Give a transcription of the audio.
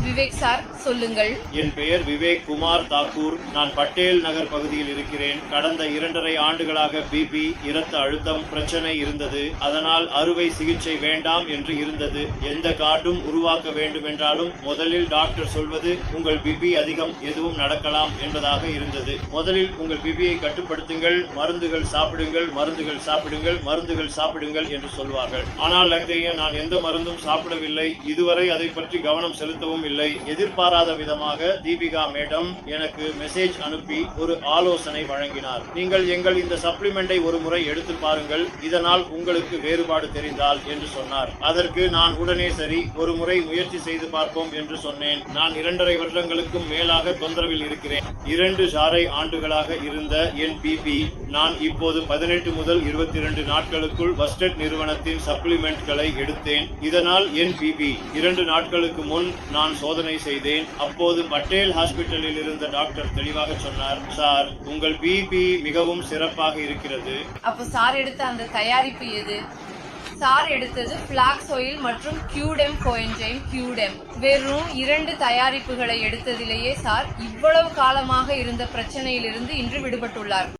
Vivek sir, சொல்லுங்கள். என் பெயர் விவேக் குமார் தாக்கூர். நான் பட்டேல் நகர் பகுதியில் இருக்கிறேன். கடந்த 2.5 ஆண்டுகளாக பிபி, இரத்த அழுத்தம் பிரச்சனை இருந்தது. அதனால் அறுவை சிகிச்சை வேண்டாம் என்று இருந்தது. எந்த கார்டும் உருவாக்க வேண்டும் என்றாலும் முதலில் டாக்டர் சொல்வது உங்கள் பிபி அதிகம், எதுவும் நடக்கலாம் என்பதாக இருந்தது. முதலில் உங்கள் பிபியை கட்டுப்படுத்துங்கள், மருந்துகள் சாப்பிடுங்கள், மருந்துகள் சாப்பிடுங்கள், மருந்துகள் சாப்பிடுங்கள் என்று சொல்வார்கள். ஆனால் நான் எந்த மருந்தும் சாப்பிடவில்லை. இதுவரை அதை பற்றி கவனம் செலுத்தவும் இல்லை. எதிர்பாராத விதமாக தீபிகா மேடம் எனக்கு மெசேஜ் அனுப்பி ஒரு ஆலோசனை வழங்கினார். நீங்கள் எங்கள் இந்த சப்ளிமெண்டை ஒரு முறை எடுத்து பாருங்கள், இதனால் உங்களுக்கு வேறுபாடு தெரிந்தால் என்று சொன்னார். அதற்கு நான் உடனே சரி, ஒரு முறை முயற்சி செய்து பார்ப்போம் என்று சொன்னேன். நான் 2.5 வருடங்களுக்கும் மேலாக தொந்தரவில் இருக்கிறேன். 2 ஆண்டுகளாக இருந்த என் பிபி நான் இப்போது 18 முதல் 22 நாட்களுக்குள் வஸ்டட் நிறுவனத்தின் சப்ளிமெண்ட்களை எடுத்தேன். இதனால் என் பிபி 2 நாட்களுக்கு முன் நான் சோதனை செய்தேன். அப்போது பட்டேல் ஹாஸ்பிட்டலில் இருந்த டாக்டர் தெளிவாக சொன்னார், சார் உங்கள் பிபி மிகவும் சிறப்பாக இருக்கிறது. அப்போ சார் எடுத்த அந்த தயாரிப்பு எது? சார் எடுத்தது பிளாக்ஸ் ஆயில் மற்றும் கியூடெம் கோஎன்சைம் கியூடெம். வெறும் 2 தயாரிப்புகளை எடுத்ததிலேயே சார் இவ்வளவு காலமாக இருந்த பிரச்சனையிலிருந்து இன்று விடுபட்டுள்ளார்.